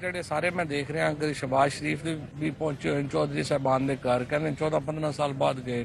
ਜਿਹੜੇ ਸਾਰੇ ਮੈਂ ਦੇਖ ਰਿਹਾ ਕਿ ਸ਼ਹਬਾਜ਼ ਸ਼ਰੀਫ ਵੀ ਪਹੁੰਚੇ ਹੋਏ ਚੌਧਰੀ ਸਾਹਿਬਾਨ ਦੇ ਘਰ, ਕਹਿੰਦੇ 14-15 ਸਾਲ ਬਾਅਦ ਗਏ।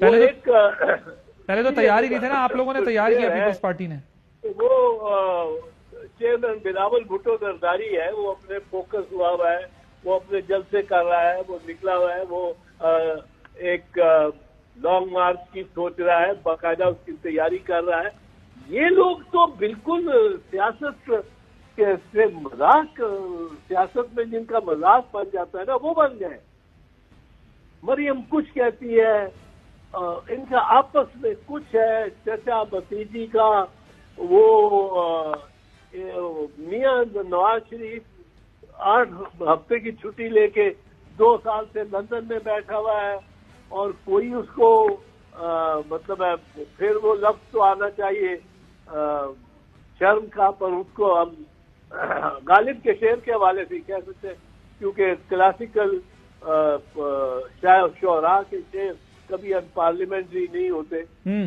پہلے تو تیار ہی نہیں تھے نا، آپ لوگوں نے تیار کیا پیپلز پارٹی نے. وہ چیئرمین بلاول بھٹو زرداری ہے، وہ اپنے فوکس ہوا ہوا ہے، وہ اپنے جلسے کر رہا ہے، وہ نکلا ہوا ہے، وہ ایک لانگ مارچ کی سوچ رہا ہے، باقاعدہ اس کی تیاری کر رہا ہے. یہ لوگ تو بالکل سیاست سے مذاق، سیاست میں جن کا مذاق بن جاتا ہے نا وہ بن گئے. مریم کچھ کہتی ہے، ان کا آپس میں کچھ ہے، چچا بھتیجی کا. وہ میاں نواز شریف 8 ہفتے کی چھٹی لے کے 2 سال سے لندن میں بیٹھا ہوا ہے، اور کوئی اس کو مطلب ہے، پھر وہ لفظ تو آنا چاہیے شرم کا، پر اس کو ہم غالب کے شعر کے حوالے سے کہہ سکتے ہیں، کیونکہ کلاسیکل شعراء کے شعر کبھی ان پارلیمنٹری نہیں ہوتے.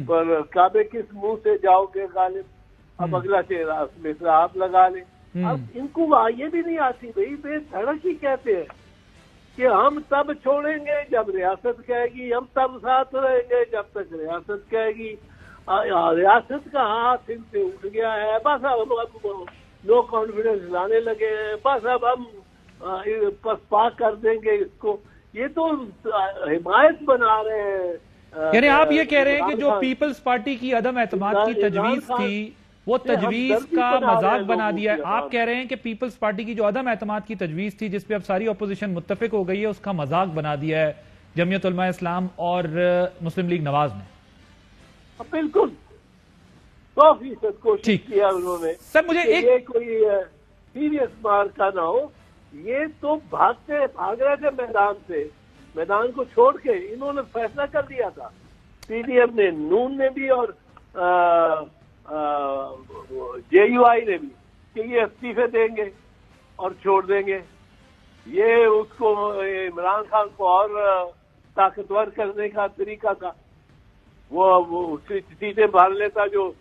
پر کعبے کس منہ سے جاؤ گے غالب، اب اگلا شعر مصرع آپ لگا لیں. اب ان کو یہ بھی نہیں آتی بھائی، بے دھڑک ہی کہتے ہیں کہ ہم تب چھوڑیں گے جب ریاست کہے گی، ہم تب ساتھ رہیں گے جب تک ریاست کہے گی. ریاست کا ہاتھ ان سے اٹھ گیا ہے، بس اب نو کانفیڈنس لانے لگے ہیں، بس اب ہم پسپا کر دیں گے اس کو. یہ تو حمایت بنا رہے ہیں. یعنی آپ یہ کہہ رہے ہیں کہ جو پیپلز پارٹی کی عدم اعتماد کی تجویز تھی وہ تجویز کا مذاق بنا دیا ہے. آپ کہہ رہے ہیں کہ پیپلز پارٹی کی جو عدم اعتماد کی تجویز تھی جس پہ اب ساری اپوزیشن متفق ہو گئی ہے، اس کا مذاق بنا دیا ہے جمعیت علماء اسلام اور مسلم لیگ نواز نے. بالکل 100% کوشش کیا انہوں نے. سر مجھے یہ کوئی سیریس مار کا نہ ہو، یہ تو بھاگ رہے تھے میدان سے، میدان کو چھوڑ کے انہوں نے فیصلہ کر دیا تھا، پی ڈی ایم نے، نون نے بھی اور جے یو آئی نے بھی، کہ یہ استعفے دیں گے اور چھوڑ دیں گے. یہ اس کو عمران خان کو اور طاقتور کرنے کا طریقہ تھا. وہ سیٹیں بھر لیتا جو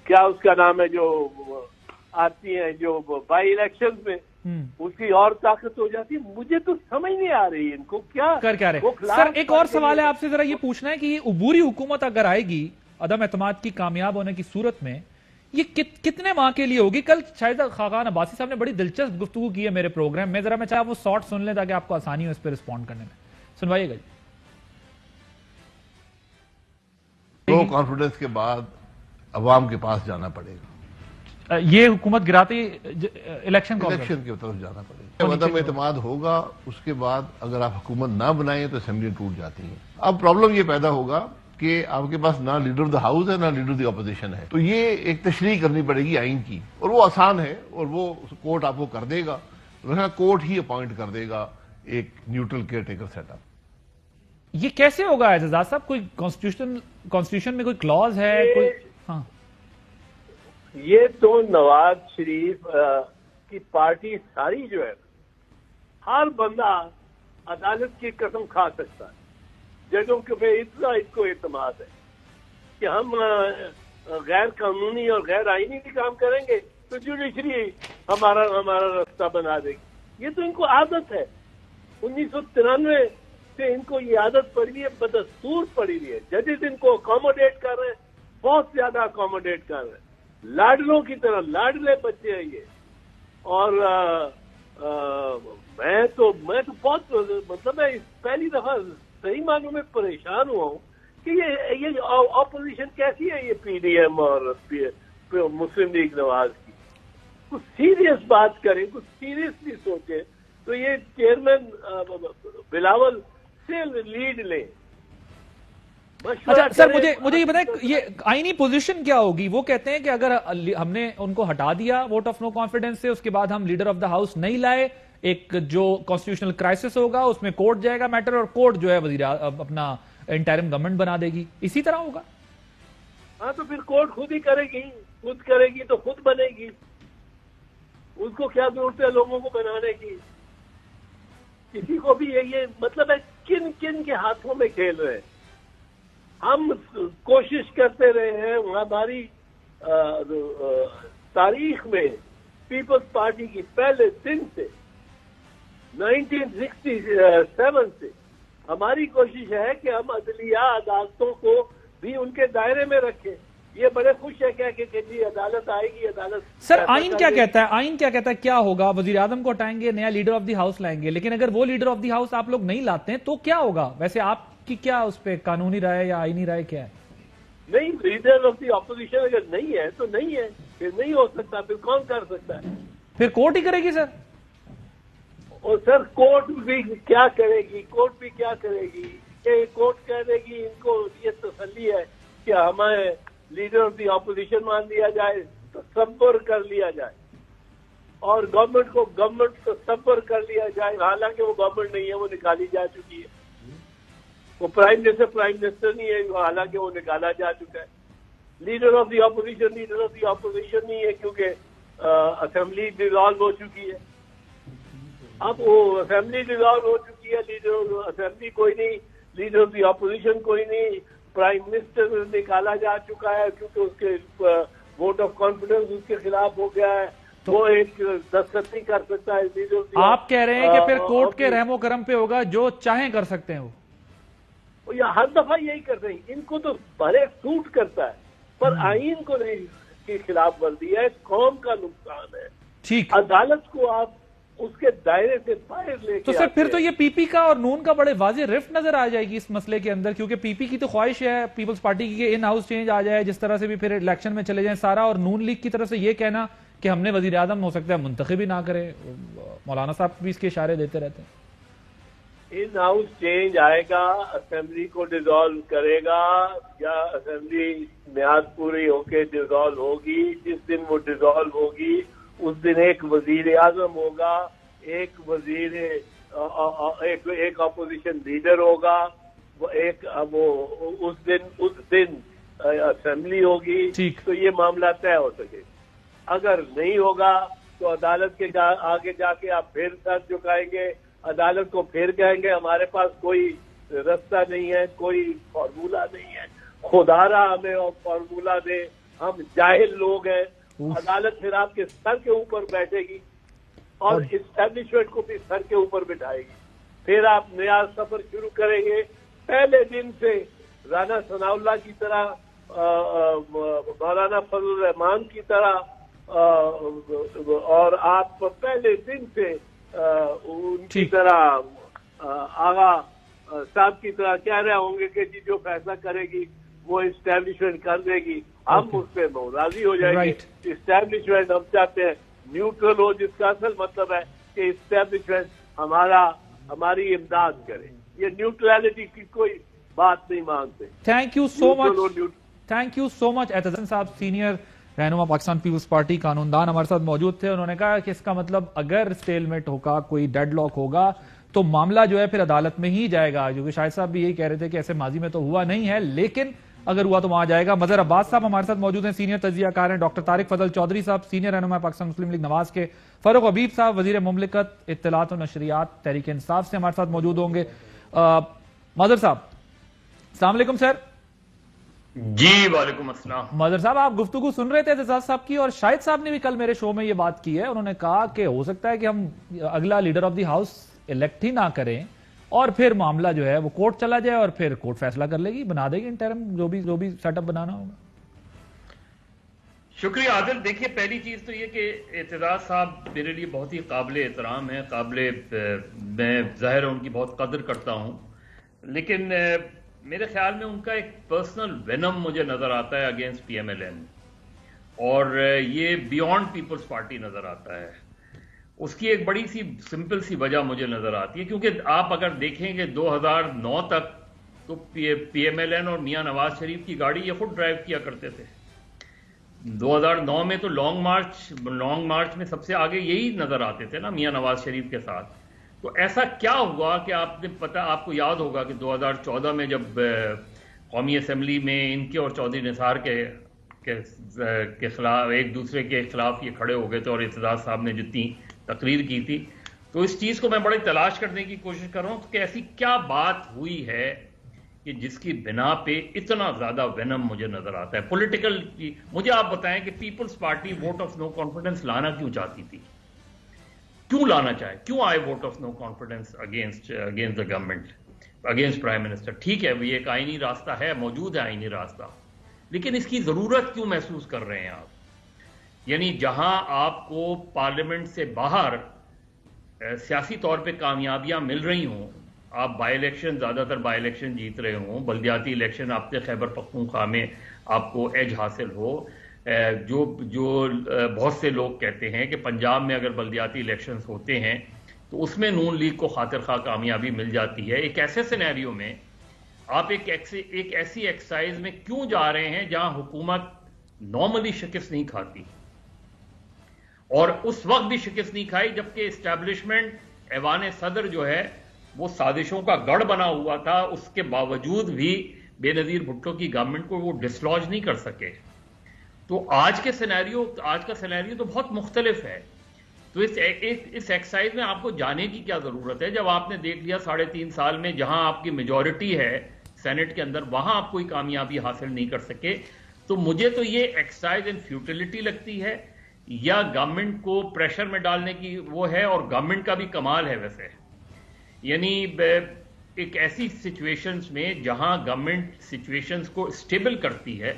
کیا اس کا نام ہے جو آتی ہیں جو بائی الیکشن میں، اس کی اور طاقت ہو جاتی. مجھے تو سمجھ نہیں آ رہی ان کو کیا کر کیا رہے. سر ایک اور سوال ہے آپ سے، ذرا یہ پوچھنا ہے کہ یہ عبوری حکومت اگر آئے گی عدم اعتماد کی کامیاب ہونے کی صورت میں، یہ کتنے ماہ کے لیے ہوگی؟ کل شاہد خاقان عباسی صاحب نے بڑی دلچسپ گفتگو کی ہے میرے پروگرام میں، ذرا میں چاہا وہ شارٹ سن لیں تاکہ آپ کو آسانی ہو اس پہ رسپونڈ کرنے میں. سنوائیے گا. لو کانفیڈنس کے بعد عوام کے پاس جانا پڑے گا، یہ حکومت گراتی الیکشن کی طرف جانا پڑے گا. عدم اعتماد ہوگا، اس کے بعد اگر آپ حکومت نہ بنائیں تو اسمبلی ٹوٹ جاتی ہے. اب پرابلم یہ پیدا ہوگا کہ آپ کے پاس نہ لیڈر آف دا ہاؤس ہے نہ لیڈر آف دی اپوزیشن ہے، تو یہ ایک تشریح کرنی پڑے گی آئین کی، اور وہ آسان ہے، اور وہ کورٹ آپ کو کر دے گا. کورٹ ہی اپوائنٹ کر دے گا ایک neutral caretaker set up. یہ کیسے ہوگا اعجاز صاحب؟ کوئی کانسٹیٹیوشن میں کوئی کلاز ہے کوئی؟ ہاں، یہ تو نواز شریف کی پارٹی ساری جو ہے، ہر بندہ عدالت کی قسم کھا سکتا ہے. ججوں کے پہ اتنا اس کو اعتماد ہے کہ ہم غیر قانونی اور غیر آئینی بھی کام کریں گے تو جوڈیشری ہمارا راستہ بنا دے گی. یہ تو ان کو عادت ہے، 1993 سے ان کو یہ عادت پڑی ہوئی ہے، بدستور پڑی ہوئی ہے. ججز ان کو اکوموڈیٹ کر رہے ہیں، بہت زیادہ اکوموڈیٹ کر رہے ہیں، لاڈلوں کی طرح لاڈلے بچے ہیں یہ. اور میں تو بہت مطلب ہے پہلی دفعہ صحیح معنوں میں پریشان ہوا ہوں کہ یہ اپوزیشن کیسی ہے، یہ پی ڈی ایم اور مسلم لیگ نواز کی. کچھ سیریس بات کریں، کچھ سیریسلی سوچیں تو یہ چیئرمین بلاول سے لیڈ لیں. اچھا سر مجھے یہ بتائیں یہ آئینی پوزیشن کیا ہوگی؟ وہ کہتے ہیں کہ اگر ہم نے ان کو ہٹا دیا ووٹ آف نو کانفیڈنس سے، اس کے بعد ہم لیڈر آف دا ہاؤس نہیں لائے، ایک جو کانسٹیٹیوشنل کرائسس ہوگا اس میں کورٹ جائے گا میٹر، اور کورٹ جو ہے وزیر اپنا انٹرم گورنمنٹ بنا دے گی. اسی طرح ہوگا؟ ہاں تو پھر کورٹ خود ہی کرے گی تو خود بنے گی. اس کو کیا ضرورت ہے لوگوں کو بنانے کی؟ کسی کو بھی یہ مطلب ہے کن کے ہاتھوں میں کھیل رہے ہیں. ہم کوشش کرتے رہے ہیں، ہماری تاریخ میں پیپلز پارٹی کی پہلے دن سے 1967 سے ہماری کوشش ہے کہ ہم عدلیہ عدالتوں کو بھی ان کے دائرے میں رکھیں. یہ بڑے خوش ہے کہہ کہ جی عدالت آئے گی, عدالت. سر آئین کیا کہتا ہے, آئین کیا کہتا ہے کیا ہوگا؟ وزیر اعظم کو ہٹائیں گے, نیا لیڈر آف دی ہاؤس لائیں گے, لیکن اگر وہ لیڈر آف دی ہاؤس آپ لوگ نہیں لاتے ہیں تو کیا ہوگا؟ ویسے آپ کی کیا اس پہ قانونی رائے یا آئینی رائے کیا ہے؟ نہیں, لیڈر آف دی اپوزیشن اگر نہیں ہے تو نہیں ہے, پھر نہیں ہو سکتا, پھر کون کر سکتا ہے؟ پھر کورٹ ہی کرے گی سر. اور سر کورٹ بھی کیا کرے گی, کورٹ بھی کیا کرے گی کہ کورٹ کہہ دے گی ان کو یہ تسلی ہے کہ ہمیں لیڈر آف دی اپوزیشن مان لیا جائے, تصور کر لیا جائے, اور گورنمنٹ کو تصور کر لیا جائے, حالانکہ وہ گورنمنٹ نہیں ہے, وہ نکالی جا چکی ہے. وہ پرائم منسٹر نہیں ہے, حالانکہ وہ نکالا جا چکا ہے. لیڈر آف دی اپوزیشن نہیں ہے کیونکہ اسمبلی ڈیزالو ہو چکی ہے. اب وہ اسمبلی ڈیزالو ہو چکی ہے, لیڈر اسمبلی کوئی نہیں, لیڈر آف دی اپوزیشن کوئی نہیں, پرائم منسٹر نکالا جا چکا ہے کیونکہ اس کے ووٹ آف کانفیڈنس اس کے خلاف ہو گیا ہے, وہ ایک دستخط نہیں کر سکتا ہے لیڈر آف دی. آپ کہہ رہے ہیں کہ پھر کورٹ کے رحم و کرم پہ ہوگا, جو چاہیں کر سکتے ہیں وہ. یا ہر دفعہ یہی کرتے ہیں, ان کو تو بھلے سوٹ کرتا ہے پر آئین کو نہیں کی خلاف ورزی ہے, قوم کا نقصان ہے. ٹھیک, عدالت کو آپ اس کے دائرے سے باہر لے کے تو سر پھر تو یہ پی پی کا اور نون کا بڑے واضح رفٹ نظر آ جائے گی اس مسئلے کے اندر, کیونکہ پی پی کی تو خواہش ہے پیپلز پارٹی کی کہ ان ہاؤس چینج آ جائے, جس طرح سے بھی پھر الیکشن میں چلے جائیں سارا, اور نون لیگ کی طرف سے یہ کہنا کہ ہم نے وزیر اعظم ہو سکتا ہے منتخب ہی نہ کرے. مولانا صاحب بھی اس کے اشارے دیتے رہتے ہیں. ان ہاؤس چینج آئے گا, اسمبلی کو ڈیزالو کرے گا, یا اسمبلی میعاد پوری ہو کے ڈیزالو ہوگی. جس دن وہ ڈیزالو ہوگی اس دن ایک وزیر اعظم ہوگا, ایک وزیر ایک اپوزیشن لیڈر ہوگا, اس دن اسمبلی ہوگی, تو یہ معاملہ طے ہو سکے. اگر نہیں ہوگا تو عدالت کے آگے جا کے آپ پھر سر جھکائیں گے, عدالت کو پھر کہیں گے ہمارے پاس کوئی رستہ نہیں ہے, کوئی فارمولہ نہیں ہے, خدا را ہمیں فارمولہ دے, ہم جاہل لوگ ہیں. عدالت پھر آپ کے سر کے اوپر بیٹھے گی اور اسٹیبلشمنٹ کو بھی سر کے اوپر بٹھائے گی. پھر آپ نیا سفر شروع کریں گے پہلے دن سے, رانا ثناء اللہ کی طرح, مولانا فضل الرحمان کی طرح, اور آپ پہلے دن سے ان کی طرح آغا صاحب کی طرح کہہ رہے ہوں گے کہ جی جو فیصلہ کرے گی وہ اسٹیبلشمنٹ کر دے گی, ہم اس پہ راضی ہو جائیں گے. اسٹیبلشمنٹ ہم چاہتے ہیں نیوٹرل ہو, جس کا اصل مطلب ہے کہ اسٹیبلشمنٹ ہماری امداد کرے. یہ نیوٹرلٹی کی کوئی بات نہیں مانتے. Thank you so much, thank you so much. Aitzaz صاحب سینئر رہنما پاکستان پیپلز پارٹی قانون دان ہمارے ساتھ موجود تھے. انہوں نے کہا کہ اس کا مطلب اگر سٹیل میٹ ہوگا, کوئی ڈیڈ لاک ہوگا, تو معاملہ جو ہے پھر عدالت میں ہی جائے گا, جو کہ شاہد صاحب بھی یہی کہہ رہے تھے کہ ایسے ماضی میں تو ہوا نہیں ہے, لیکن اگر ہوا تو وہاں جائے گا. مظہر عباس صاحب ہمارے ساتھ موجود ہیں, سینئر تجزیہ کار ہیں. ڈاکٹر طارق فضل چودھری صاحب سینئر رہنما پاکستان مسلم لیگ نواز کے. فاروق حبیب صاحب وزیر مملکت اطلاعات و نشریات تحریک انصاف سے ہمارے ساتھ موجود ہوں گے. مظہر صاحب السلام علیکم. سر جی وعلیکم السلام. مظہر صاحب آپ گفتگو سن رہے تھے اعتزاز صاحب کی, اور شاہد صاحب نے بھی کل میرے شو میں یہ بات کی ہے. انہوں نے کہا کہ ہو سکتا ہے کہ ہم اگلا leader of the house elect ہی نہ کریں, اور پھر معاملہ جو ہے وہ کورٹ چلا جائے, اور پھر کورٹ فیصلہ کر لے گی, بنا دے گی انٹرم جو بھی سیٹ اپ بنانا ہوگا. شکریہ عادل. دیکھیے پہلی چیز تو یہ کہ اعتزاز صاحب میرے لیے بہت ہی قابل احترام ہے, میں ظاہر ان کی بہت قدر کرتا ہوں, لیکن میرے خیال میں ان کا ایک پرسنل وینم مجھے نظر آتا ہے against P M L N, اور یہ بیونڈ پیپلز پارٹی نظر آتا ہے. اس کی ایک بڑی سی سمپل سی وجہ مجھے نظر آتی ہے, کیونکہ آپ اگر دیکھیں کہ 2009 تک تو پی ایم ایل این اور میاں نواز شریف کی گاڑی یہ خود ڈرائیو کیا کرتے تھے. 2009 میں تو لانگ مارچ میں سب سے آگے یہی نظر آتے تھے نا, میاں نواز شریف کے ساتھ. تو ایسا کیا ہوا کہ آپ کو یاد ہوگا کہ 2014 میں جب قومی اسمبلی میں ان کے اور چودھری نثار کے خلاف ایک دوسرے کے خلاف یہ کھڑے ہو گئے تھے, اور اعتزاز صاحب نے جتنی تقریر کی تھی, تو اس چیز کو میں بڑی تلاش کرنے کی کوشش کر رہا ہوں کہ ایسی کیا بات ہوئی ہے کہ جس کی بنا پہ اتنا زیادہ وینم مجھے نظر آتا ہے پولیٹیکل. مجھے آپ بتائیں کہ Peoples Party vote of no confidence لانا کیوں چاہتی تھی, کیوں لانا چاہے, کیوں آئے vote of no confidence against the government? Against prime minister. ٹھیک ہے، یہ ایک آئینی راستہ ہے، موجود ہے آئینی راستہ، لیکن اس کی ضرورت کیوں محسوس کر رہے ہیں آپ؟ یعنی جہاں آپ کو پارلیمنٹ سے باہر سیاسی طور پہ کامیابیاں مل رہی ہوں، آپ بائی الیکشن، زیادہ تر بائی الیکشن جیت رہے ہوں، بلدیاتی الیکشن آپ کے خیبر پختونخوا میں آپ کو ایج حاصل ہو، جو بہت سے لوگ کہتے ہیں کہ پنجاب میں اگر بلدیاتی الیکشنز ہوتے ہیں تو اس میں نون لیگ کو خاطر خواہ کامیابی مل جاتی ہے. ایک ایسے سینیریو میں آپ ایک ایسی ایکسرسائز میں کیوں جا رہے ہیں جہاں حکومت نارملی شکست نہیں کھاتی، اور اس وقت بھی شکست نہیں کھائی جبکہ اسٹیبلشمنٹ ایوان صدر جو ہے وہ سازشوں کا گڑھ بنا ہوا تھا، اس کے باوجود بھی بے نظیر بھٹو کی گورنمنٹ کو وہ ڈسلوج نہیں کر سکے. تو آج کا سینیریو تو بہت مختلف ہے. تو اس ایکسرسائز میں آپ کو جانے کی کیا ضرورت ہے جب آپ نے دیکھ لیا 3.5 سال میں جہاں آپ کی میجورٹی ہے سینٹ کے اندر وہاں آپ کوئی کامیابی حاصل نہیں کر سکے. تو مجھے تو یہ ایکسرسائز ان فیوٹیلٹی لگتی ہے، یا گورنمنٹ کو پریشر میں ڈالنے کی وہ ہے، اور گورنمنٹ کا بھی کمال ہے ویسے. یعنی ایک ایسی سچویشنز میں جہاں گورنمنٹ سچویشنز کو اسٹیبل کرتی ہے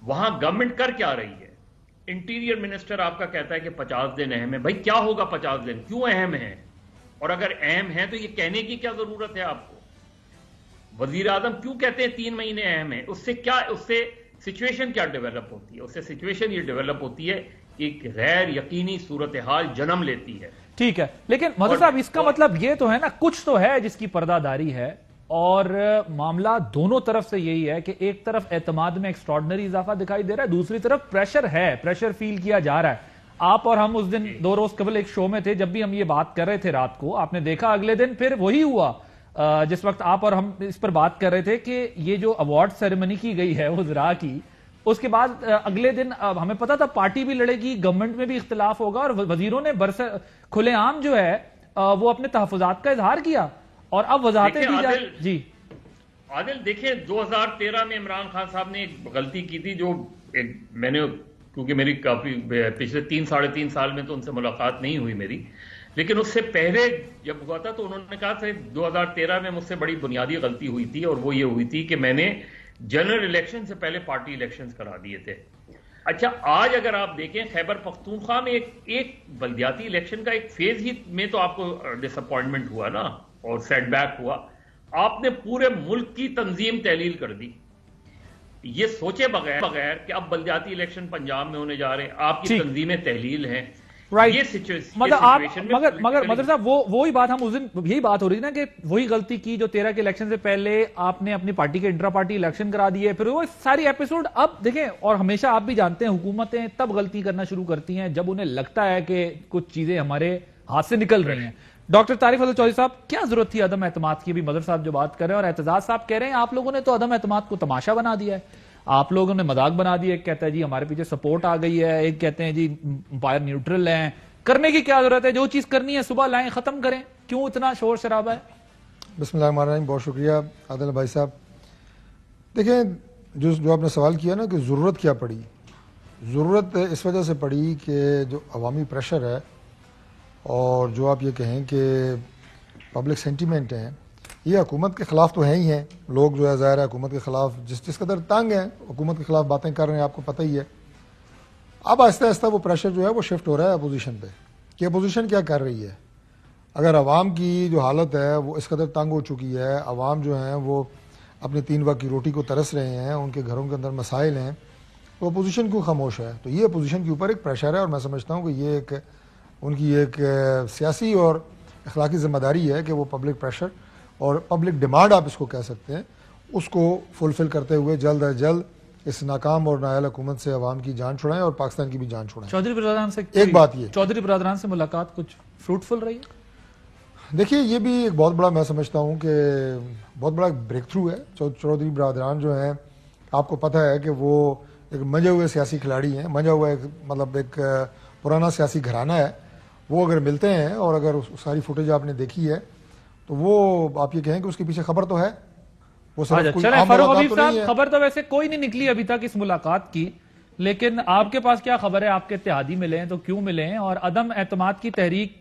وہاں گورنمنٹ کر کیا رہی ہے؟ انٹیریئر منسٹر آپ کا کہتا ہے کہ 50 دن اہم ہے. بھائی کیا ہوگا 50 دن؟ کیوں اہم ہیں؟ اور اگر اہم ہیں تو یہ کہنے کی کیا ضرورت ہے آپ کو؟ وزیر اعظم کیوں کہتے ہیں 3 مہینے اہم ہیں؟ اس سے سچویشن کیا ڈیولپ ہوتی ہے؟ اس سے سچویشن یہ ڈیولپ ہوتی ہے کہ ایک غیر یقینی صورتحال جنم لیتی ہے. ٹھیک ہے، لیکن مدر صاحب اس کا مطلب یہ تو ہے نا، کچھ تو ہے جس کی پردہ داری ہے، اور معاملہ دونوں طرف سے یہی ہے کہ ایک طرف اعتماد میں ایکسٹراڈنری اضافہ دکھائی دے رہا ہے، دوسری طرف پریشر ہے، پریشر فیل کیا جا رہا ہے. آپ اور ہم اس دن 2 روز قبل ایک شو میں تھے، جب بھی ہم یہ بات کر رہے تھے رات کو، آپ نے دیکھا اگلے دن پھر وہی ہوا جس وقت آپ اور ہم اس پر بات کر رہے تھے کہ یہ جو ایوارڈ سیریمنی کی گئی ہے وزراء کی، اس کے بعد اگلے دن ہمیں پتا تھا پارٹی بھی لڑے گی، گورنمنٹ میں بھی اختلاف ہوگا، اور وزیروں نے کھلے عام جو ہے وہ اپنے تحفظات کا اظہار کیا، اور اب وضاحتیں دی جائیں. جی عادل دیکھیں، 2013 میں عمران خان صاحب نے ایک غلطی کی تھی، جو میں نے، کیونکہ میری کافی پچھلے 3-3.5 سال میں تو ان سے ملاقات نہیں ہوئی میری، لیکن اس سے پہلے جب ہوا تھا تو انہوں نے کہا تھا 2013 میں مجھ سے بڑی بنیادی غلطی ہوئی تھی، اور وہ یہ ہوئی تھی کہ میں نے جنرل الیکشن سے پہلے پارٹی الیکشنز کرا دیے تھے. اچھا آج اگر آپ دیکھیں خیبر پختونخوا میں ایک بلدیاتی الیکشن کا ایک فیز ہی میں تو آپ کو ڈس اپوائنٹمنٹ ہوا نا، اور سیٹ بیک ہوا. آپ نے پورے ملک کی تنظیم تحلیل کر دی، یہ سوچے بغیر کہ اب بلدیاتی الیکشن پنجاب میں ہونے جا رہے ہیں، آپ کی تنظیمیں تحلیل ہیں. مگر مدر صاحب وہی بات، ہم اس دن یہی بات ہو رہی تھی نا کہ وہی غلطی کی جو 13 کے الیکشن سے پہلے آپ نے اپنی پارٹی کے انٹرا پارٹی الیکشن کرا دیے، پھر وہ ساری ایپیسوڈ. اب دیکھیں، اور ہمیشہ آپ بھی جانتے ہیں حکومتیں تب غلطی کرنا شروع کرتی ہیں جب انہیں لگتا ہے کہ کچھ چیزیں ہمارے ہاتھ سے نکل رہی ہیں. ڈاکٹر طارق فضل چودھری صاحب، کیا ضرورت تھی عدم اعتماد کی؟ بھی مدر صاحب جو بات کر رہے ہیں، اور اعتزاز صاحب کہہ رہے ہیں آپ لوگوں نے تو عدم اعتماد کو تماشا بنا دیا ہے، آپ لوگوں نے مذاق بنا دیا. ایک کہتا ہے جی ہمارے پیچھے سپورٹ آ گئی ہے، ایک کہتے ہیں جی امپائر نیوٹرل ہیں. کرنے کی کیا ضرورت ہے؟ جو چیز کرنی ہے صبح لائیں، ختم کریں، کیوں اتنا شور شرابہ ہے؟ بسم اللہ الرحمن الرحیم. بہت شکریہ عادل بھائی صاحب. دیکھیں، جو آپ نے سوال کیا نا کہ ضرورت کیا پڑی، ضرورت اس وجہ سے پڑی کہ جو عوامی پریشر ہے، اور جو آپ یہ کہیں کہ پبلک سینٹیمنٹ ہیں، یہ حکومت کے خلاف تو ہیں ہی ہیں. لوگ جو ہے ظاہر ہے حکومت کے خلاف جس قدر تنگ ہیں، حکومت کے خلاف باتیں کر رہے ہیں، آپ کو پتہ ہی ہے. اب آہستہ آہستہ وہ پریشر جو ہے وہ شفٹ ہو رہا ہے اپوزیشن پہ، کہ اپوزیشن کیا کر رہی ہے. اگر عوام کی جو حالت ہے وہ اس قدر تنگ ہو چکی ہے، عوام جو ہیں وہ اپنی 3 وقت کی روٹی کو ترس رہے ہیں، ان کے گھروں کے اندر مسائل ہیں، تو اپوزیشن کیوں خاموش ہے؟ تو یہ اپوزیشن کے اوپر ایک پریشر ہے، اور میں سمجھتا ہوں کہ یہ ان کی ایک سیاسی اور اخلاقی ذمہ داری ہے کہ وہ پبلک پریشر اور پبلک ڈیمانڈ آپ اس کو کہہ سکتے ہیں، اس کو فلفل کرتے ہوئے جلد از جلد اس ناکام اور نااہل حکومت سے عوام کی جان چھڑائیں اور پاکستان کی بھی جان چھڑائیں. چودھری برادران سے ایک بات یہ، چودھری برادران سے ملاقات کچھ فروٹفل رہی ہے؟ دیکھیے، یہ بھی ایک بہت بڑا، میں سمجھتا ہوں کہ بہت بڑا بریک تھرو ہے. چودھری برادران جو ہیں، آپ کو پتہ ہے کہ وہ ایک منجے ہوئے سیاسی کھلاڑی ہیں، منجا ہوا مطلب ایک پرانا سیاسی گھرانہ ہے. وہ اگر ملتے ہیں اور اگر ساری فوٹیج آپ نے دیکھی ہے تو وہ آپ یہ کہیں کہ اس کے پیچھے خبر تو ہے. وہ خبر تو ویسے کوئی نہیں نکلی ابھی تک اس ملاقات کی، لیکن آپ کے پاس کیا خبر ہے؟ آپ کے اتحادی ملے ہیں تو کیوں ملے ہیں؟ اور عدم اعتماد کی تحریک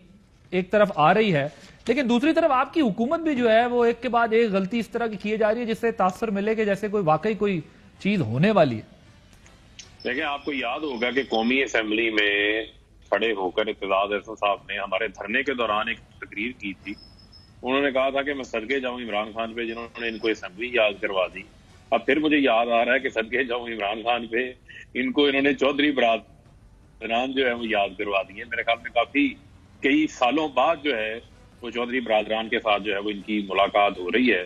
ایک طرف آ رہی ہے، لیکن دوسری طرف آپ کی حکومت بھی جو ہے وہ ایک کے بعد ایک غلطی اس طرح کی کیے جا رہی ہے جس سے تاثر ملے کہ جیسے کوئی واقعی کوئی چیز ہونے والی ہے. دیکھیں آپ کو یاد ہوگا کہ قومی اسمبلی میں کھڑے ہو کر اعتزاز احسن صاحب نے ہمارے دھرنے کے دوران ایک تقریر کی تھی. انہوں نے کہا تھا کہ میں صدقے جاؤں عمران خان پہ جنہوں نے ان کو اسمبلی یاد کروا دی. اب پھر مجھے یاد آ رہا ہے کہ صدقے جاؤں عمران خان پہ انہوں نے چودھری برادران جو ہے وہ یاد کروا دی ہے. میرے خیال میں کافی کئی سالوں بعد جو ہے وہ چودھری برادران کے ساتھ جو ہے وہ ان کی ملاقات ہو رہی ہے،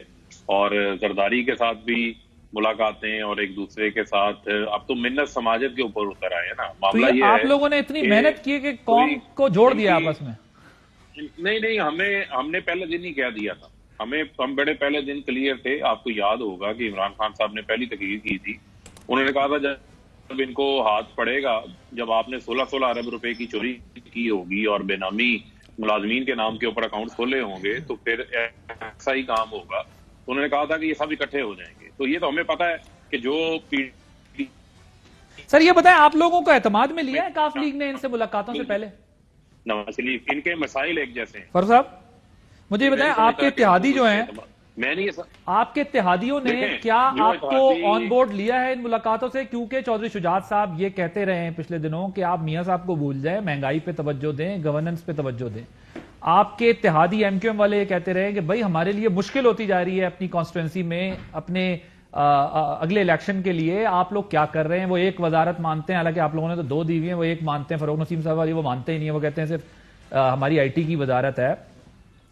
اور زرداری کے ساتھ بھی ملاقاتیں، اور ایک دوسرے کے ساتھ اب تو منت سماجت کے اوپر اتر آئے ہیں نا. معاملہ یہ ہے آپ لوگوں نے اتنی محنت کی کہ قوم کو جوڑ دیا آپس میں. نہیں ہم نے پہلے دن ہی کہہ دیا تھا. ہم بڑے پہلے دن کلیئر تھے. آپ کو یاد ہوگا کہ عمران خان صاحب نے پہلی تقریر کی تھی. انہوں نے کہا تھا جب ان کو ہاتھ پڑے گا، جب آپ نے 16 ارب روپے کی چوری کی ہوگی اور بے نامی ملازمین کے نام کے اوپر اکاؤنٹ کھولے ہوں گے تو پھر ایسا ہی کام ہوگا. انہوں نے کہا تھا کہ یہ سب اکٹھے ہو جائیں گے. تو یہ تو ہمیں پتا ہے کہ جو سر یہ بتائیں آپ لوگوں کو اعتماد میں لیا ہے کاف لیگ نے ان سے ملاقاتوں سے پہلے؟ نواز شریف ان کے مسائل ایک جیسے ہیں. فر صاحب مجھے یہ بتائیں آپ کے اتحادی جو ہیں، میں نہیں آپ کے اتحادیوں نے کیا آپ کو آن بورڈ لیا ہے ان ملاقاتوں سے؟ کیونکہ چودھری شجاعت صاحب یہ کہتے رہے ہیں پچھلے دنوں کہ آپ میاں صاحب کو بھول جائیں، مہنگائی پہ توجہ دیں، گورننس پہ توجہ دیں. آپ کے اتحادی ایم کیو ایم والے یہ کہتے رہے کہ بھائی ہمارے لیے مشکل ہوتی جا رہی ہے اپنی کانسٹیٹوئنسی میں اپنے اگلے الیکشن کے لیے. آپ لوگ کیا کر رہے ہیں؟ وہ ایک وزارت مانتے ہیں، حالانکہ آپ لوگوں نے تو 2 دی ہوئی ہیں. وہ ایک مانتے ہیں فروغ نسیم صاحب والی، وہ مانتے ہی نہیں ہیں. وہ کہتے ہیں صرف ہماری آئی ٹی کی وزارت ہے.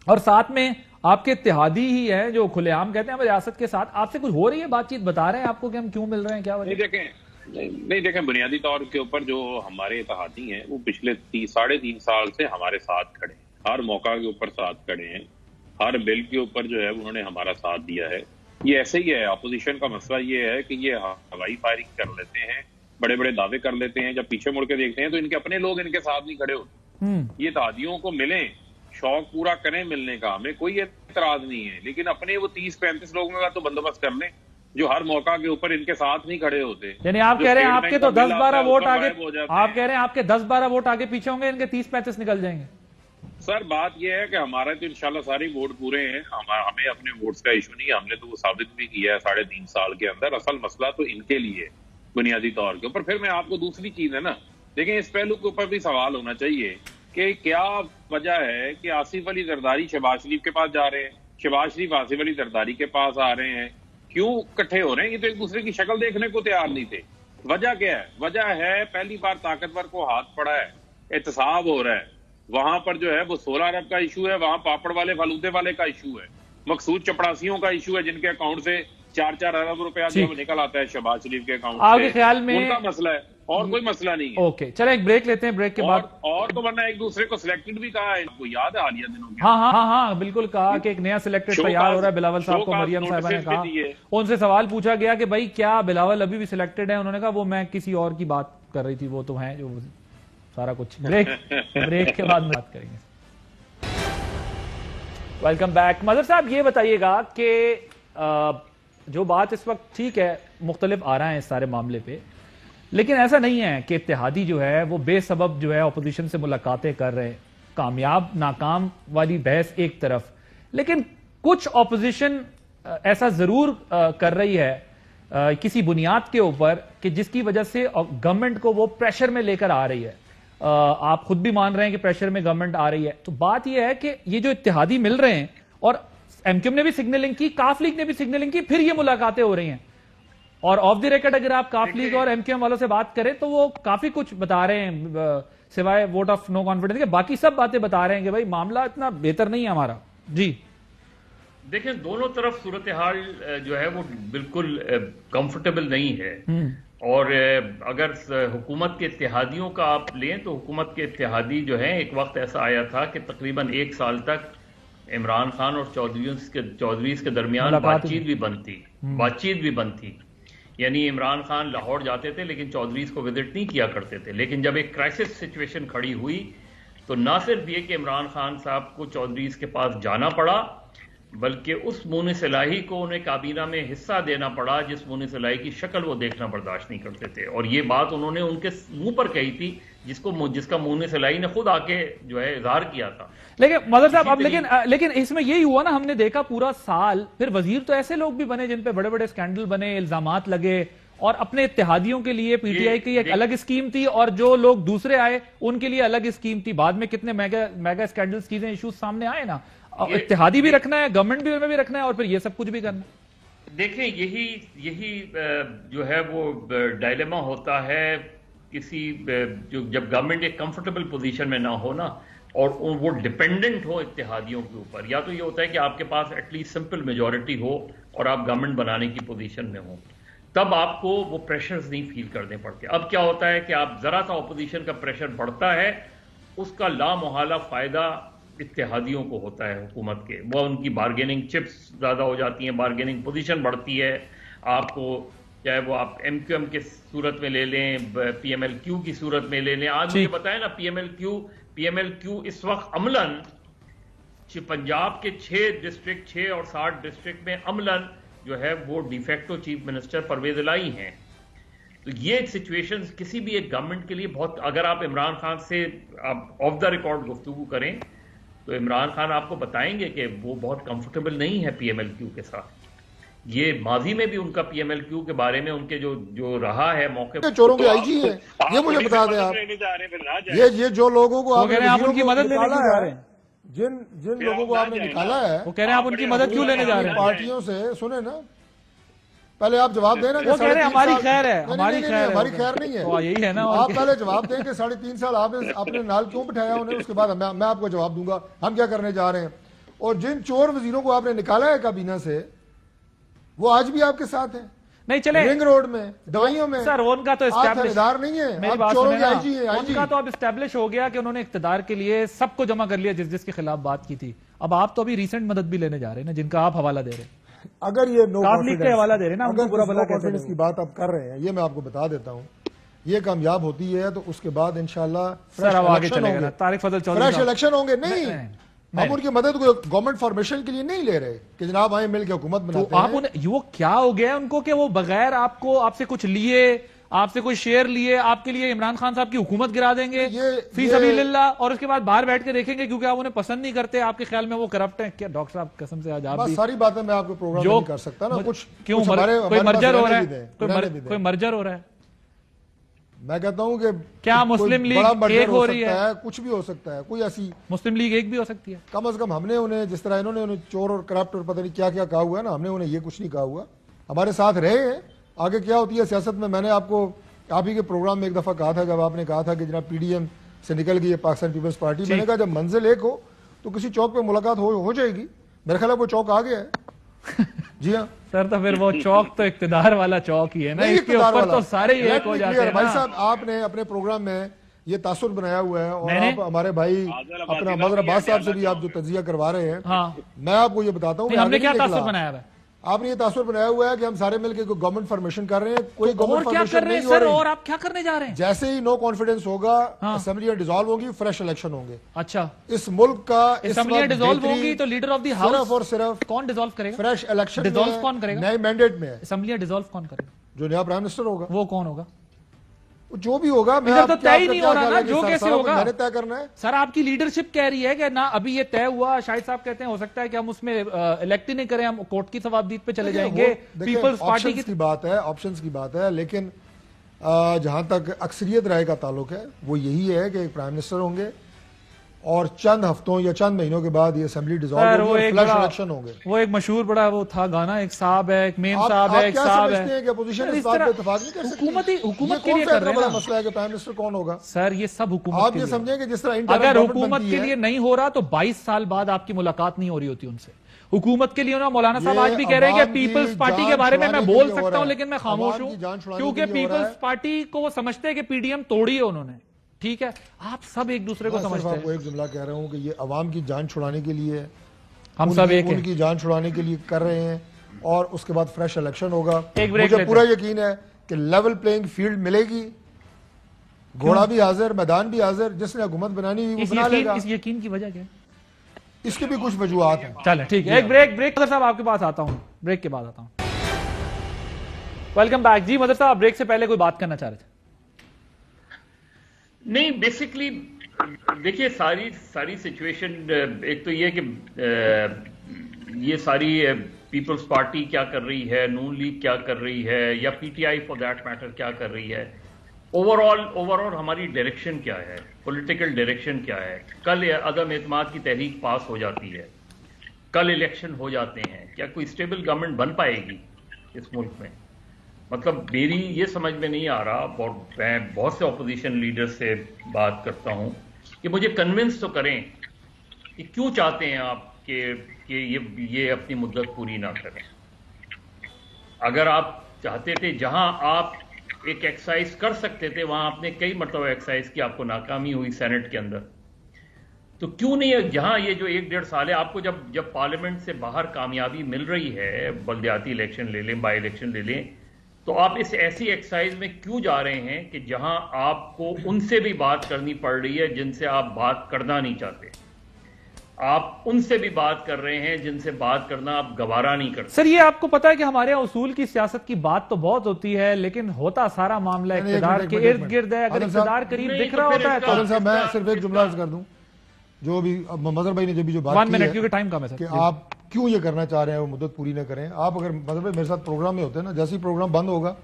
اور ساتھ میں آپ کے اتحادی ہی ہیں جو کھلے عام کہتے ہیں ہم ریاست کے ساتھ. آپ سے کچھ ہو رہی ہے بات چیت؟ بتا رہے ہیں آپ کو کہ ہم کیوں مل رہے ہیں، کیا وجہ؟ نہیں دیکھیں بنیادی طور کے اوپر جو ہمارے اتحادی ہیں وہ پچھلے 3.5 سال سے ہمارے ساتھ کھڑے ہیں. ہر موقع کے اوپر ساتھ کھڑے ہیں. ہر بل کے اوپر جو ہے انہوں نے ہمارا ساتھ دیا ہے. یہ ایسے ہی ہے. اپوزیشن کا مسئلہ یہ ہے کہ یہ ہوائی فائرنگ کر لیتے ہیں، بڑے بڑے دعوے کر لیتے ہیں، جب پیچھے مڑ کے دیکھتے ہیں تو ان کے اپنے لوگ ان کے ساتھ نہیں کھڑے ہوتے. یہ اتحادیوں کو ملیں، شوق پورا کریں ملنے کا، ہمیں کوئی اعتراض نہیں ہے، لیکن اپنے وہ 30-35 لوگوں کا تو بندوبست کر لیں جو ہر موقع کے اوپر ان کے ساتھ نہیں کھڑے ہوتے. یعنی آپ کہہ رہے ہیں آپ کے تو 10-12 ووٹ آگے، آپ کہہ رہے ہیں آپ کے 10-12 ووٹ آگے پیچھے ہوں گے، ان کے 30-35 نکل جائیں گے. سر بات یہ ہے کہ ہمارے تو انشاءاللہ ساری ووٹ پورے ہیں. ہمیں اپنے ووٹس کا ایشو نہیں ہے. ہم نے تو وہ ثابت بھی کیا ہے 3.5 سال کے اندر. اصل مسئلہ تو ان کے لیے بنیادی طور کے اوپر. پھر میں آپ کو دوسری چیز ہے نا، دیکھیں اس پہلو کے اوپر بھی سوال ہونا چاہیے کہ کیا وجہ ہے کہ آصف علی زرداری شہباز شریف کے پاس جا رہے ہیں، شہباز شریف آصف علی زرداری کے پاس آ رہے ہیں؟ کیوں اکٹھے ہو رہے ہیں؟ یہ تو ایک دوسرے کی شکل دیکھنے کو تیار نہیں تھے. وجہ کیا ہے؟ وجہ ہے پہلی بار طاقتور کو ہاتھ پڑا ہے، احتساب ہو رہا ہے. وہاں پر جو ہے وہ 16 ارب کا ایشو ہے، وہاں پاپڑ والے فلودے والے کا ایشو ہے، مقصود چپڑاسیوں کا ایشو ہے جن کے اکاؤنٹ سے 4 ارب روپیہ جو نکل آتا ہے شہباز شریف کے اکاؤنٹ سے. آپ کے خیال میں ان کا مسئلہ ہے اور کوئی مسئلہ نہیں ہے. اوکے چلیں ایک بریک لیتے ہیں، بریک کے بعد اور تو ورنہ ایک دوسرے کو سلیکٹڈ بھی کہا ہے، آپ کو یاد ہے حالیہ دنوں میں؟ ہاں بالکل کہا کہ ایک نیا سلیکٹڈ تیار ہو رہا ہے. بلاول صاحب کو مریم صاحبہ نے کہا، ان سے سوال پوچھا گیا کہ بھائی کیا بلاول ابھی بھی سلیکٹڈ ہے؟ انہوں نے کہا وہ میں کسی اور کی بات کر رہی تھی، وہ تو ہیں جو سارا کچھ. بریک کے بعد بات کریں گے. Welcome back. مظہر صاحب یہ بتائیے گا کہ جو بات اس وقت ٹھیک ہے مختلف آ رہا ہے اس سارے معاملے پہ، لیکن ایسا نہیں ہے کہ اتحادی جو ہے وہ بے سبب جو ہے اپوزیشن سے ملاقاتیں کر رہے ہیں. کامیاب ناکام والی بحث ایک طرف، لیکن کچھ اپوزیشن ایسا ضرور کر رہی ہے کسی بنیاد کے اوپر کہ جس کی وجہ سے گورنمنٹ کو وہ پریشر میں لے کر آ رہی ہے. آپ خود بھی مان رہے ہیں کہ پریشر میں گورنمنٹ آ رہی ہے. تو بات یہ ہے کہ یہ جو اتحادی مل رہے ہیں، اور ایم کیو ایم نے بھی سگنلنگ کی، کاف لیگ نے بھی سگنلنگ کی، پھر یہ ملاقاتیں ہو رہی ہیں. اور آف دی ریکارڈ اگر آپ کاف لیگ اور ایم کیو ایم والوں سے بات کریں تو وہ کافی کچھ بتا رہے ہیں سوائے ووٹ آف نو کانفیڈنس کے. باقی سب باتیں بتا رہے ہیں کہ بھائی معاملہ اتنا بہتر نہیں ہے ہمارا. جی دیکھیں دونوں طرف صورتحال جو ہے وہ بالکل کمفرٹیبل نہیں ہے. اور اگر حکومت کے اتحادیوں کا آپ لیں تو حکومت کے اتحادی جو ہیں، ایک وقت ایسا آیا تھا کہ تقریباً 1 سال تک عمران خان اور چودھریز کے درمیان بات چیت بھی بند تھی. یعنی عمران خان لاہور جاتے تھے لیکن چودھریز کو وزٹ نہیں کیا کرتے تھے. لیکن جب ایک کرائسس سچویشن کھڑی ہوئی تو نہ صرف یہ کہ عمران خان صاحب کو چودھریز کے پاس جانا پڑا، بلکہ اس منہ صلاحی کو انہیں کابینہ میں حصہ دینا پڑا جس منہ صلاحی کی شکل وہ دیکھنا برداشت نہیں کرتے تھے، اور یہ بات انہوں نے ان کے منہ پر کہی تھی جس کا منہ صلاحی نے خود آ کے جو ہے اظہار کیا تھا۔ لیکن مدر صاحب اب لیکن اس میں یہی ہوا نا، ہم نے دیکھا پورا سال پھر وزیر تو ایسے لوگ بھی بنے جن پہ بڑے بڑے اسکینڈل بنے، الزامات لگے، اور اپنے اتحادیوں کے لیے پی ٹی آئی کی ایک الگ اسکیم تھی اور جو لوگ دوسرے آئے ان کے لیے الگ اسکیم تھی۔ بعد میں کتنے میگا اسکینڈلز چیزیں ایشوز سامنے آئے نا، اتحادی بھی رکھنا ہے، گورنمنٹ بھی بھی رکھنا ہے، اور پھر یہ سب کچھ بھی کرنا ہے۔ دیکھیں یہی جو ہے وہ ڈائلیما ہوتا ہے کسی جب گورنمنٹ ایک کمفرٹیبل پوزیشن میں نہ ہو نا، اور وہ ڈیپینڈنٹ ہو اتحادیوں کے اوپر، یا تو یہ ہوتا ہے کہ آپ کے پاس ایٹ لیسٹ سمپل میجورٹی ہو اور آپ گورنمنٹ بنانے کی پوزیشن میں ہوں، تب آپ کو وہ پریشرز نہیں فیل کرنے پڑتے۔ اب کیا ہوتا ہے کہ آپ ذرا سا اپوزیشن کا پریشر بڑھتا ہے، اس کا لامحالہ فائدہ اتحادیوں کو ہوتا ہے حکومت کے، وہ ان کی بارگیننگ چپس زیادہ ہو جاتی ہیں، بارگیننگ پوزیشن بڑھتی ہے۔ آپ کو چاہے وہ آپ ایم کیو ایم کی صورت میں لے لیں، پی ایم ایل کیو کی صورت میں لے لیں، آج مجھے بتائیں نا پی ایم ایل کیو اس وقت عملاً پنجاب کے 6 ڈسٹرکٹ 6 اور 60 ڈسٹرکٹ میں عملاً جو ہے وہ ڈیفیکٹو چیف منسٹر پرویز الہی ہیں۔ تو یہ سچویشن کسی بھی ایک گورنمنٹ کے لیے بہت، اگر آپ عمران خان سے آف دا ریکارڈ گفتگو کریں تو عمران خان آپ کو بتائیں گے کہ وہ بہت کمفرٹیبل نہیں ہے پی ایم ایل کیو کے ساتھ۔ یہ ماضی میں بھی ان کا پی ایم ایل کیو کے بارے میں ان کے جو رہا ہے موقع چوروں کے آئی جی ہیں، یہ مجھے بتا دیں آپ، یہ جو لوگوں کو آپ ان کی مدد لینے کیوں جا رہے ہیں، جن لوگوں کو آپ نے نکالا ہے، وہ کہہ رہے ہیں آپ ان کی مدد کیوں لینے جا رہے ہیں؟ پارٹیوں سے سنیں نا، پہلے آپ جواب دیں نا کہ وہ کہہ رہے ہیں ہماری خیر ہے، ہماری خیر نہیں ہے، یہی ہے نا، آپ پہلے جواب دیں کہ 3.5 سال آپ نے اپنے نال کیوں بٹھایا انہیں، اس کے بعد میں آپ کو جواب دوں گا ہم کیا کرنے جا رہے ہیں۔ اور جن چور وزیروں کو آپ نے نکالا ہے کابینہ سے، وہ آج بھی آپ کے ساتھ ہیں، نہیں چلے رنگ روڈ میں، دوائیوں میں، سر ان کا تو ادار نہیں ہے، آپ چوروں کے آئی جی ہیں۔ ان کا تو اب اسٹیبلش ہو گیا کہ انہوں نے اقتدار کے لیے سب کو جمع کر لیا جس کے خلاف بات کی تھی۔ اب آپ تو ابھی ریسنٹ مدد بھی لینے جا رہے ہیں نا، جن کا آپ حوالہ دے رہے ہیں، اگر یہ نو کانفیڈنس کی بات آپ کر رہے ہیں، یہ میں آپ کو بتا دیتا ہوں، یہ کامیاب ہوتی ہے تو اس کے بعد انشاءاللہ سر اب آگے چلے گا، طارق فضل چودھری فریش الیکشن ہوں گے۔ نہیں، ہم ان کی مدد کو گورنمنٹ فارمیشن کے لیے نہیں لے رہے کہ جناب آئیں مل کے حکومت بناتے ہیں۔ آپ وہ کیا ہو گیا ان کو کہ وہ بغیر آپ سے کچھ لیے، آپ سے کوئی شیئر لیے، آپ کے لیے عمران خان صاحب کی حکومت گرا دیں گے فی سبیل اللہ، اور اس کے بعد باہر بیٹھ کے دیکھیں گے کیونکہ آپ انہیں پسند نہیں کرتے، آپ کے خیال میں وہ کرپٹ ہیں؟ کیا ڈاکٹر صاحب قسم سے آج آپ بھی ساری باتیں میں آپ کو پروگرام نہیں کر سکتا نا، کچھ کیوں کوئی مرجر ہو رہا ہے، کوئی مرجر ہو رہا ہے، میں کہتا ہوں کہ کیا مسلم لیگ ایک ہو رہی ہے، کچھ بھی ہو سکتا ہے، کوئی ایسی مسلم لیگ ایک بھی ہو سکتی ہے۔ کم از کم ہم نے انہیں جس طرح انہوں نے انہیں چور اور کرپٹ اور پتہ نہیں کیا کیا کہا ہوا ہے نا، ہم نے انہیں یہ کچھ نہیں کہا ہوا، ہمارے ساتھ رہے ہیں۔ آگے کیا ہوتی ہے سیاست میں، میں نے آپ کو آپ ہی کے پروگرام میں ایک دفعہ کہا تھا، جب آپ نے کہا تھا کہ جناب پی ڈی ایم سے نکل گئی ہے پاکستان پیپلز پارٹی، میں نے کہا جب منزل ایک ہو تو کسی چوک پہ ملاقات ہو جائے گی، میرے خیال ہے وہ چوک آ گیا ہے۔ جی ہاں سر، تو پھر وہ چوک تو اقتدار والا چوک ہی ہے نا، اس کے اوپر تو سارے ہی ایک ہو جاتے ہیں۔ بھائی صاحب، آپ نے اپنے پروگرام میں یہ تاثر بنایا ہوا ہے، اور آپ ہمارے بھائی اپنا مظہر عباس صاحب سے بھی آپ جو تجزیہ کروا رہے ہیں، میں آپ کو یہ بتاتا ہوں، ہم نے کیا تاثر بنایا ہوا ہے؟ آپ نے یہ تاثر بنایا ہوا ہے کہ ہم سارے مل کے گورنمنٹ فارمیشن کر رہے ہیں، کوئی گورنمنٹ فارمیشن نہیں ہو رہی۔ اور آپ کیا کرنے جا رہے ہیں؟ جیسے ہی نو کانفیڈنس ہوگا، اسمبلیاں ڈیزالو ہوگی، فریش الیکشن ہوں گے۔ اچھا، اس ملک کا اسمبلیاں ڈیزالو ہوگی تو لیڈر آف دی ہاؤس صرف اور صرف کون ڈیزالو کرے گا؟ فریش الیکشن ڈیزالو کون کرے گا؟ نئے مینڈیٹ میں اسمبلیاں ڈیزالو کون کرے گا؟ جو نیا پرائم منسٹر ہوگا۔ وہ کون ہوگا؟ جو بھی ہوگا، ادھر تو طے ہی نہیں ہو رہا نا، جو کیسے ہوگا؟ میں نے طے کرنا ہے۔ سر، آپ کی لیڈرشپ کہہ رہی ہے کہ نہ ابھی یہ طے ہوا، شاہد صاحب کہتے ہیں ہو سکتا ہے کہ ہم اس میں الیکٹ ہی نہیں کریں، ہم کورٹ کی ثوابدید پہ چلے جائیں گے، پیپلز پارٹی کی بات ہے، آپشنز کی بات ہے، لیکن جہاں تک اکثریت رائے کا تعلق ہے وہ یہی ہے کہ ایک پرائم منسٹر ہوں گے، اور چند ہفتوں یا چند مہینوں کے بعد یہ اسمبلی ڈیزالو ہوگی، فلیش الیکشن ہوں گے۔ وہ ایک مشہور بڑا وہ تھا گانا، ایک صاحب ہے، ایک میم صاحب ہے، ایک صاحب ہے۔ آپ کیا سمجھتے ہیں کہ اپوزیشن اس بات پہ اتفاق نہیں کر سکتی؟ حکومت کے لیے کر رہے ہیں، بڑا مسئلہ ہے کہ پرائم منسٹر کون ہوگا۔ سر، یہ سب حکومت آپ یہ سمجھیں کہ جس طرح اگر حکومت کے لیے نہیں ہو رہا تو 22 سال بعد آپ کی ملاقات نہیں ہو رہی ہوتی ان سے۔ حکومت کے لیے مولانا صاحب آج بھی کہہ رہے ہیں کہ پیپلز پارٹی کے بارے میں بول سکتا ہوں لیکن میں خاموش ہوں، کیونکہ پیپلز پارٹی کو وہ سمجھتے ہیں کہ پی ڈی ایم توڑی ہے انہوں نے۔ ٹھیک ہے، آپ سب ایک دوسرے کو سمجھتے ہیں۔ آپ کو ایک جملہ کہہ رہا ہوں کہ یہ عوام کی جان چھڑانے کے لیے، ہم سب ایک ہیں، ان کی جان چھڑانے کے لیے کر رہے ہیں، اور اس کے بعد فریش الیکشن ہوگا۔ مجھے پورا یقین ہے کہ لیول پلینگ فیلڈ ملے گی، گھوڑا بھی حاضر، میدان بھی حاضر، جس نے حکومت بنانی ہوئی وہ بنا لے گا۔ اس یقین کی وجہ کیا ہے؟ اس کی بھی کچھ وجوہات ہیں. چلیں ٹھیک ہے, ایک بریک مدر صاحب آپ کے پاس آتا ہوں, بریک کے بعد آتا ہوں. Welcome back. جی مدر صاحب, بریک سے پہلے کوئی بات کرنا چاہ رہے تھے؟ نہیں, بیسکلی دیکھیے ساری سچویشن, ایک تو یہ کہ یہ ساری پیپلز پارٹی کیا کر رہی ہے, نون لیگ کیا کر رہی ہے, یا P T I for that matter کیا کر رہی ہے, اوور آل ہماری ڈائریکشن کیا ہے, پولیٹیکل ڈائریکشن کیا ہے. کل عدم اعتماد کی تحریک پاس ہو جاتی ہے, کل الیکشن ہو جاتے ہیں, کیا کوئی اسٹیبل گورنمنٹ بن پائے گی اس ملک میں؟ مطلب میری یہ سمجھ میں نہیں آ رہا. میں بہت سے اپوزیشن لیڈر سے بات کرتا ہوں کہ مجھے کنونس تو کریں کہ کیوں چاہتے ہیں آپ کہ یہ اپنی مدت پوری نہ کریں. اگر آپ چاہتے تھے جہاں آپ ایک ایکسرسائز کر سکتے تھے, وہاں آپ نے کئی مرتبہ ایکسرسائز کی, آپ کو ناکامی ہوئی سینٹ کے اندر, تو کیوں نہیں جہاں یہ جو 1-1.5 سال ہے آپ کو جب پارلیمنٹ سے باہر کامیابی مل رہی ہے, بلدیاتی الیکشن لے لیں, بائی الیکشن لے لیں, تو آپ اس ایسی ایکسرسائز میں کیوں جا رہے ہیں کہ جہاں آپ کو ان سے بھی بات کرنی پڑ رہی ہے جن سے آپ بات کرنا نہیں چاہتے, آپ ان سے بھی بات کر رہے ہیں جن سے بات کرنا آپ گوارا نہیں کرتے. سر یہ آپ کو پتا ہے کہ ہمارے یہاں اصول کی سیاست کی بات تو بہت ہوتی ہے, لیکن ہوتا سارا معاملہ اقتدار کے ارد گرد ہے. اگر اقتدار قریب دکھ رہا ہوتا ہے تو عادل صاحب میں صرف ایک جملہ عرض کر دوں, جو بھی مظہر بھائی نے جو بات کی ہے کیونکہ ٹائم کم ہے سر, کہ آپ کیوں یہ کرنا چاہ رہے ہیں وہ مدت پوری نہ کریں. آپ اگر مظہر بھائی میرے ساتھ پروگرام میں ہوتے ہیں نا, جیسے ہی پروگرام بند ہوگا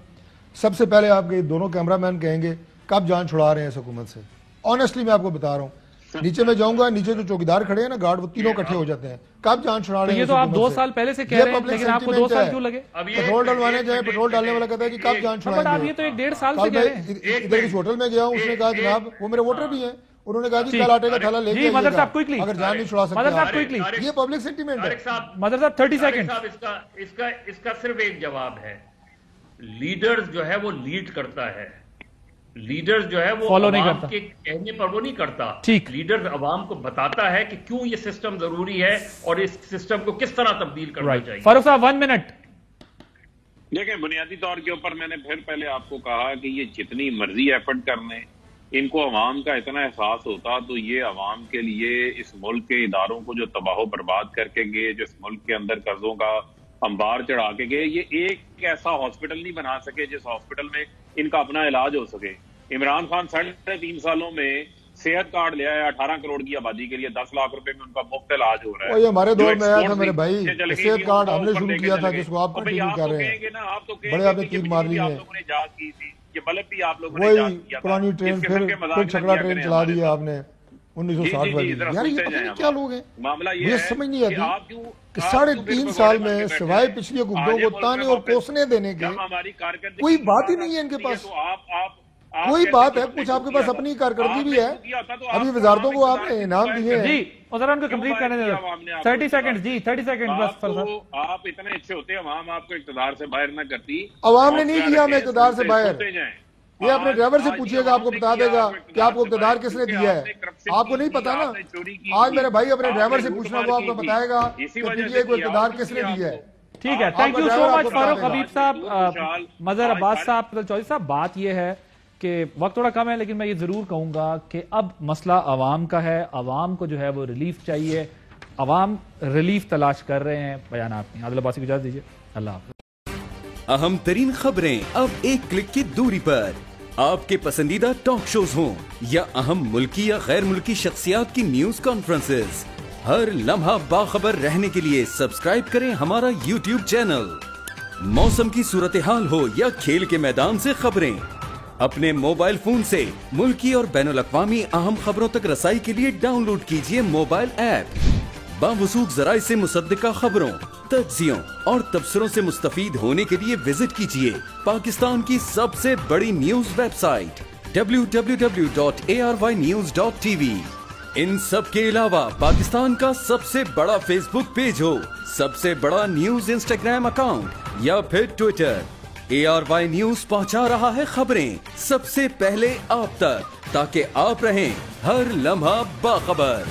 سب سے پہلے آپ کے دونوں کیمرہ مین کہیں گے کب جان چھڑا رہے ہیں اس حکومت سے. آنیسٹلی میں آپ کو بتا رہا ہوں, نیچے میں جاؤں گا, نیچے جو چوکیدار کھڑے ہیں نا گارڈ, وہ تینوں اکٹھے ہو جاتے ہیں, کب جان چھڑا رہے ہیں. یہ تو آپ 2 سال پہلے سے کہہ رہے ہیں, لیکن آپ کو 2 سال کیوں لگے؟ پیٹرول ڈلوانے جائیں, پیٹرول ڈالنے والا کہتا ہے کہ کب جان چھڑائیں گے. آپ یہ تو 1-1.5 سال سے کہہ رہے ہیں. ادھر اس ہوٹل میں گیا ہوں, اس نے کہا جناب وہ میرے ووٹر بھی ہیں, انہوں نے کہا جی کل آٹے کا تھیلا لے کے آئیے گا اگر جان نہیں چھڑا سکتے. یہ پبلک سینٹیمنٹ ہے. مدر صاحب 30 سیکنڈ. اس کا صرف ایک جواب ہے, لیڈرز جو ہے وہ لیڈ کرتا ہے, لیڈر جو ہے وہ عوام کے کہنے پر وہ نہیں کرتا. لیڈر عوام کو بتاتا ہے کہ کیوں یہ سسٹم ضروری ہے اور اس سسٹم کو کس طرح تبدیل کرنا چاہیے. فاروق صاحب 1 منٹ. دیکھیں, بنیادی طور کے اوپر میں نے پھر پہلے آپ کو کہا کہ یہ جتنی مرضی ایفرٹ کر لیں, ان کو عوام کا اتنا احساس ہوتا تو یہ عوام کے لیے اس ملک کے اداروں کو جو تباہ و برباد کر کے گئے, جو اس ملک کے اندر قرضوں کا انبار چڑھا کے گئے, یہ ایک ایسا ہاسپٹل نہیں بنا سکے جس ہاسپٹل میں ان کا اپنا علاج ہو سکے. عمران خان 3.5 سالوں میں صحت کارڈ لے آیا 18 کروڑ کی آبادی کے لیے, 10 لاکھ روپے میں ان کا مفت علاج ہو رہا ہے. یہ ہمارے دور میں آیا تھا میرے بھائی, صحت کارڈ ہم نے شروع کیا تھا جس کو آپ کنٹینیو کر رہے ہیں. بڑے آپ نے تیر مار لی ہے, وہی پرانی ٹرین پھر چھکڑا ٹرین چلا دی ہے آپ نے 1960 والی. یار یہ پتہ نہیں کیا لوگ ہیں, مجھے سمجھ نہیں آتی کہ 3.5 سال میں سوائے پچھلی حکومتوں کو تانے اور کوسنے دینے کے کوئی بات ہی نہیں ہے ان کے پاس. کوئی بات ہے, کچھ آپ کے پاس اپنی کارکردگی بھی ہے. ابھی وزارتوں کو آپ نے انعام دیے ہیں. جی ذرا ان کو کمپلیٹ کرنے دیں. 30 سیکنڈ. جی 30 سیکنڈ بس. آپ اتنے اچھے ہوتے, عوام آپ کو اقتدار سے باہر نہ کرتی. عوام نے نہیں کیا ہمیں اقتدار سے باہر. یہ اپنے ڈرائیور سے پوچھئے گا, آپ کو بتا دے گا کہ آپ کو اقتدار کس نے دیا ہے. آپ کو نہیں پتا نا. آج میرے بھائی اپنے ڈرائیور سے پوچھنا, وہ آپ کو بتائے گا کہ پی ٹی آئی کو اقتدار کس نے دیا ہے. ٹھیک ہے, تھینک یو سو مچ فاروق حبیب صاحب, مظہر عباس صاحب, چودھری صاحب. بات یہ ہے کہ وقت تھوڑا کم ہے, لیکن میں یہ ضرور کہوں گا کہ اب مسئلہ عوام کا ہے. عوام کو جو ہے وہ ریلیف چاہیے, عوام ریلیف تلاش کر رہے ہیں. بیانات نہیں. عادل عباسی کو اجازت دیجیے. اللہ حافظ. اہم ترین خبریں اب ایک کلک کی دوری پر. آپ کے پسندیدہ ٹاک شوز ہوں یا اہم ملکی یا غیر ملکی شخصیات کی نیوز کانفرنسز, ہر لمحہ باخبر رہنے کے لیے سبسکرائب کریں ہمارا یوٹیوب چینل. موسم کی صورتحال ہو یا کھیل کے میدان سے خبریں, اپنے موبائل فون سے ملکی اور بین الاقوامی اہم خبروں تک رسائی کے لیے ڈاؤن لوڈ کیجیے موبائل ایپ. باوثوق ذرائع سے مصدقہ خبروں, تجزیوں اور تبصروں سے مستفید ہونے کے لیے وزٹ کیجیے پاکستان کی سب سے بڑی نیوز ویب سائٹ www.arYnews.tv. ان سب کے علاوہ پاکستان کا سب سے بڑا فیس بک پیج ہو, سب سے بڑا نیوز انسٹاگرام اکاؤنٹ یا پھر ٹویٹر, ARY نیوز پہنچا رہا ہے خبریں سب سے پہلے آپ تک, تاکہ آپ رہیں ہر لمحہ باخبر.